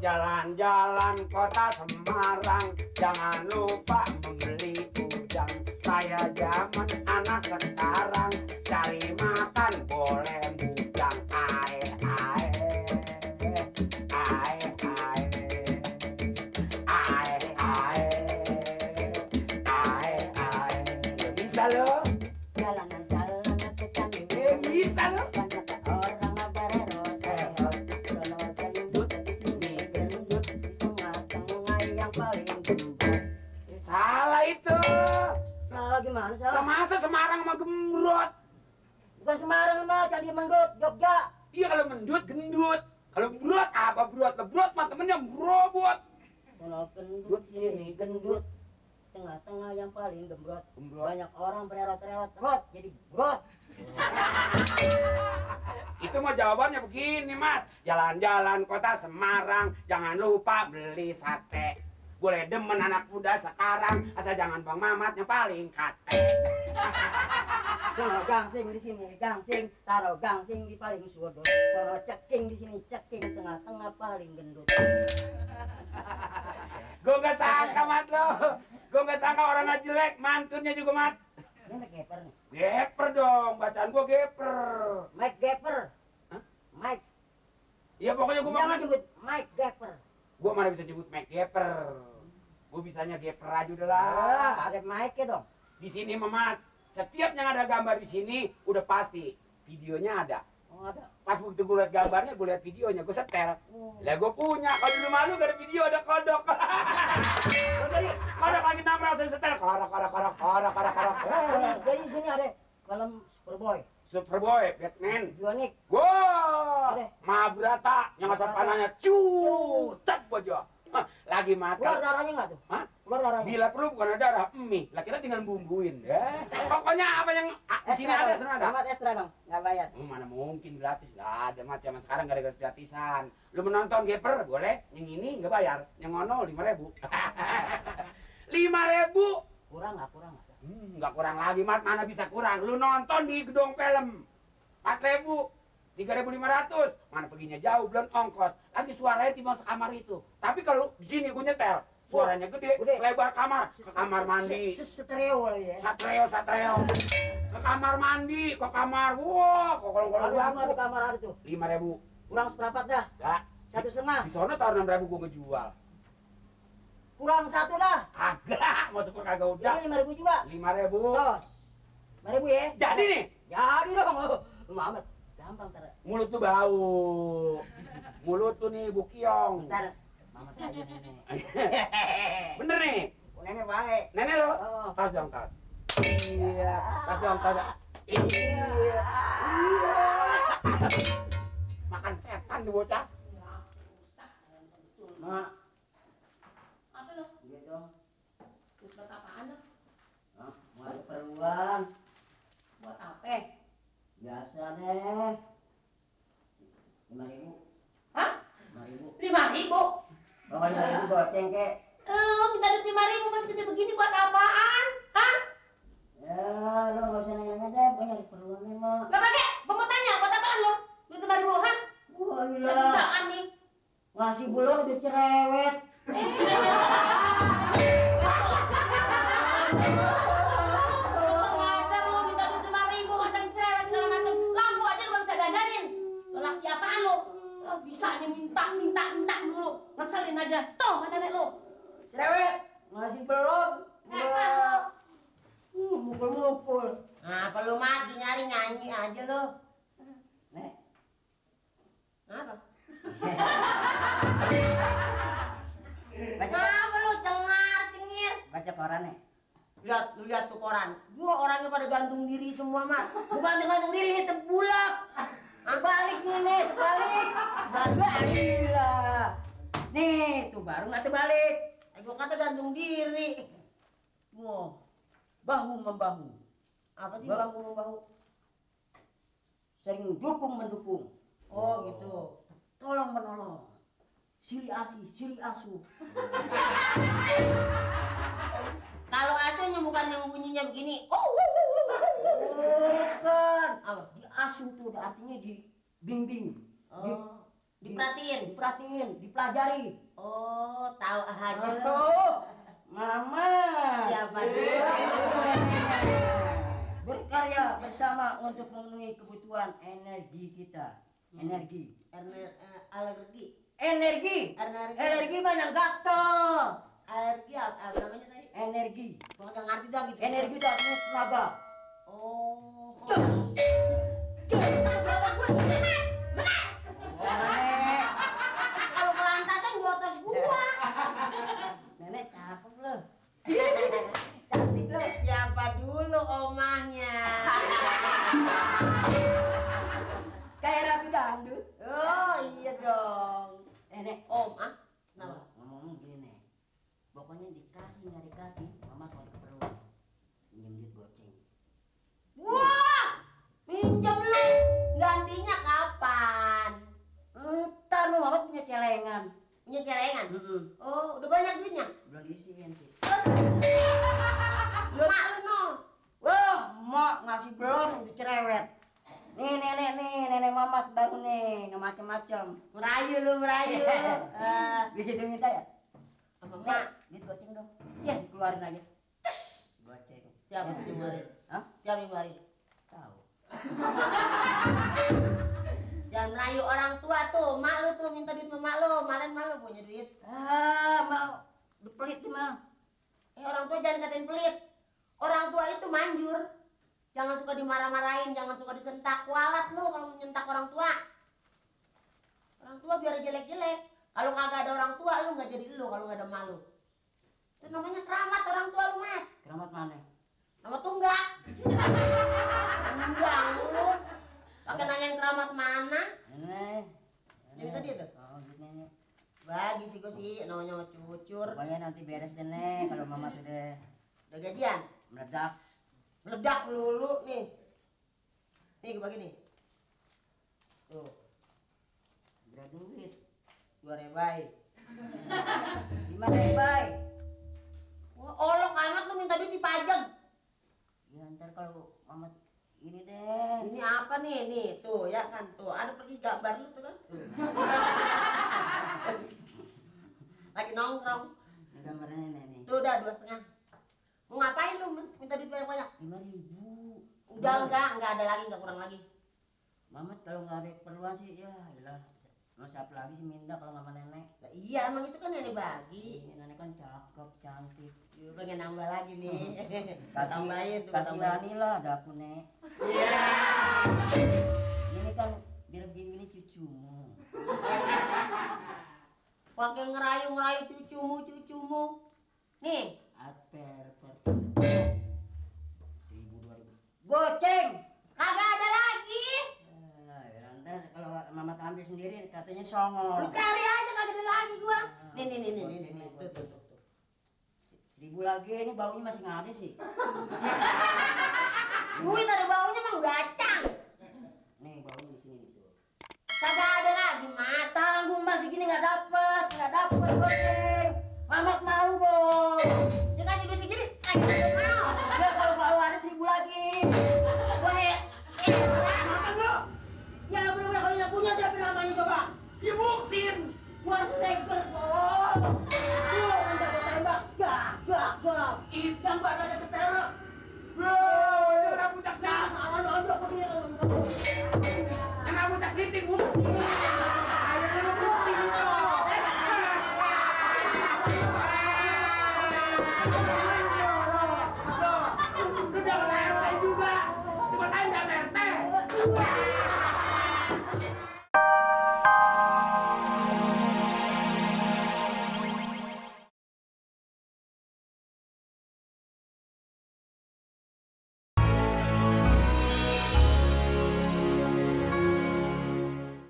Jalan-jalan kota Semarang, jangan lupa membeli udang. Saya zaman anak sekarang, cari makan boleh mudang. Ae, ae, ae, ae, ae, ae, ae, ae. Bisa lo? Jalan-jalan ke Candi. Bisa lo? Banyak orang bererot, sono gendut di sini gendut, tengah-tengah yang paling gembrot. Salah itu. Salah gimana Lah salah? masa Semarang sama gembrot? Bukan Semarang mah, Candi Mendut, Jogja. Iya kalau mendut gendut. Kalau brot apa brot? Brot mah temennya brobot. Sono gendut sini gendut, tengah-tengah yang paling gembrot. Banyak orang bererot-erot, rot jadi brot. Itu mah jawabannya begini, Mat. Jalan-jalan kota Semarang, jangan lupa beli sate. Boleh demen anak muda sekarang, asal jangan Bang Mamat yang paling kate. Sono gangsing di sini gangsing, taruh gangsing di paling sudut. Sono ceking di sini ceking, tengah-tengah paling gendut. Gue gak sangka, Mat, lo. Gue gak sangka orangnya jelek, mantunnya juga, Mat. Ini Mike Gepper nih. Geper dong, bacaan gue geper. Mike Gepper. Hah? Mike. Iya pokoknya gue Bisa mau nggak nyebut Mike Gepper? gue mana bisa nyebut Mike Geper. Gue bisanya geper aja udah Ah, lah. ada Mike ya dong. Di sini Mamat, setiap yang ada gambar di sini udah pasti videonya ada. Oh, ada. Pas begitu gue liat gambarnya, gue liat videonya, gue setel. Oh. Lah gue punya, kalau di rumah lu gak ada video, ada kodok. Oh, jadi Kodok lagi nongkrong saya setel, kodok. jadi di sini ada film Superboy, Superboy, Batman. Bionik. Wow, Ada. Mahabharata, yang asal panahnya cutek aja. Hah, lagi Keluar makan. darahnya nggak tuh? Hah? Keluar darahnya. Bila perlu bukan ada darah, mie. Lah kita tinggal bumbuin. Pokoknya apa yang di sini ada, sana ada. Amat ekstra dong, nggak bayar. Mana mungkin gratis lah, ada macam sekarang gak ada gratis gratisan. Lu menonton Geper boleh, yang ini nggak bayar, yang ngono 5.000. 5.000? Kurang nggak? Nggak kurang lagi, Mat, mana bisa kurang? Lu nonton di gedung film 4.000, 3.500, mana perginya jauh, belum ongkos. Lagi suaranya timbang sekamar itu. Tapi kalau di sini gue nyetel, suaranya gede, Gede. lebar kamar, ke kamar mandi. Stereo lagi ya. Satreo. Ke kamar mandi, ke kamar. Wah, kok kalau Ada semua di lampu. kamar ada tuh. 5.000. Kurang seperempat dah. Ya, 1,5. di sana taruh 6.000 gue ngejual. Kurang 1 dah. Kagak, mau syukur kagak udah. Jadi 5.000 juga. 5.000. Tos. 5.000 ya. Jadi nih, Jadi dong. Mamet. Gampang ntar. mulut tuh bau. Mulut tuh nih bukiong. Ntar. Mamet aja nenek. Bener nih. Nenek baik. Nenek lo, Oh. tas dong tas. Iya, tas dong tas. Iya. Makan setan tuh bocah. Mak. Apa lo? Gitu. Buat apaan lo? Hah? Mau ada keperluan. Buat apa? Biasa deh. 5.000. Hah? 5.000. 5.000? Bawa 5.000 goceng kek. Lo minta duit 5.000 masih kecil begini buat apaan? Hah? Ya, lo nggak usah nanya-nanya deh. Pokoknya ada keperluan nih, Mak. Gak pakai? Gue mau tanya buat apaan lo? Duit 5.000, hah? Wah, gila. Bisa-bisaan nih. Ngasih bulon udah cerewet. Ngajar lo minta duit 5.000 ngatain cewek segala macem. Lampu aja lo gak bisa dandanin. Lo laki apaan lo? Bisa aja minta dulu. Ngeselin aja. Tuh mana nenek lo? Cerewet. Ngasih belon. Setan lo. Mukul-mukul. Apa lu mati nyari nyanyi aja lo? Nek. Apa? Baca, Apa lu cengar cengir? baca koran, Nek. Lu lihat tuh koran. Gua orangnya pada gantung diri semua mat. Bukan gantung diri nih tebulak. Terbalik nih, terbalik. Balik lah. Nih, tuh baru nggak terbalik. Gua kata gantung diri. Wah, bahu membahu. Apa sih Bang. bahu? Sering dukung mendukung. Oh gitu. Tolong menolong. Sili asi, sili asu. Kalau asuhnya bukan yang bunyinya begini. Bukan. Apa? Di asu tuh artinya dibimbing. Oh. Diperhatiin, dipelajari. Oh, tahu aja lu. Oh, Mama. Siapa dia? Berkarya bersama untuk memenuhi kebutuhan energi kita. Energi. Alergi. Energi banyak gatal. Alergi apa namanya tadi? Energi. Gua nggak ngerti dah gitu. Energi itu artinya tenaga. Oh. Nenek. Kalau kelantasan di atas gua. Nenek cakep loh. Cantik loh. Siapa dulu omahnya? Kayak ratu dangdut. Oh iya dong. Nenek, Om ah? Kenapa? ngomong gini nek. Pokoknya dikasih nggak dikasih, mama kalau ada keperluan minjem duit goceng. Wah, minjem lu. Gantinya kapan? Entar lu mama punya celengan. Punya celengan? Oh, udah banyak duitnya? Belum diisiin sih. Mak lu no. Wah, mak ngasih belum dicerewet. Nih nenek mamat baru nih, nggak macem-macem. Merayu lu, merayu. Begitu minta ya? Sama Mak, mak. duit goceng dong. Ya dikeluarin aja. Goceng. Siapa yang ngeluarin? Hah? Siapa yang ngeluarin? Tahu. Jangan merayu orang tua tuh. Mak lu tuh minta duit sama mak lu. Kemarin mak lu punya duit. Mau dipelit nih mah. Orang tua jangan katain pelit. Orang tua itu manjur. Jangan suka dimarah-marahin, jangan suka disentak. Kualat lu kalau menyentak orang tua. Orang tua biar jelek-jelek. Kalau kagak ada orang tua, lu nggak jadi lu kalau nggak ada malu. Itu namanya keramat orang tua lu, Mat. Keramat mana? Nama tunggak. Tunggak lu. Pakai nanyain keramat mana? Nenek. Jadi tadi itu? Oh, duit nenek. Bagi sih gue sih, namanya cucur. Pokoknya nanti beres deh nek, kalau mama sudah Udah gajian? meledak. Meledak lulu nih. Nih gue bagi nih. Tuh, Udah duit. 2 rebai. Gimana nih, Bay? Wah, olok amat lu minta duit dipajang. Ya ntar kalau mama ini deh. Ini apa nih? Nih, tuh ya kan. Tuh, ada pergi gambar lu tuh kan. Tuh. Lagi nongkrong. Ini gambarnya nenek nih. Tuh udah 2,5. Mau ngapain lu minta duit banyak-banyak? 5.000. Udah enggak ada lagi, enggak kurang lagi. Mamat kalau nggak ada keperluan sih ya iyalah. Mau siapa lagi sih minta kalau sama nenek? Nah, iya, emang itu kan nenek bagi. Ini nenek kan cakep, cantik. Yuk, pengen nambah lagi nih. Tambahin, tuh, kasihani lah ada aku nek. Iya. Ini kan biar begini cucumu. Pakai ngerayu cucumu. Nih, Aper 1.000 2.000. Goceng. kagak ada lagi. Ya, ntar kalau mama ambil sendiri katanya songo. Lu cari aja kagak ada lagi gua. Nih. Tuh. 1.000 lagi ini baunya masih nggak ada sih. Duit ada baunya emang gacang. Nih baunya di sini tuh. Kagak ada lagi, Mat. Tanggung masih gini nggak dapet goceng. Mamat malu bos. Dia kasih duit segini, kagak mau. Ya kalau ada 1.000 lagi. Boleh. Makan lo. Ya belum kalau yang punya siapa namanya coba? Ya buksin. Schwarzenegger tolong. Tuh, udah gua tembak. Gak. Yang badannya seterek. Bro, dia udah budak Nah, dah. sama lo aja pergi. Kena budak titik, buksin.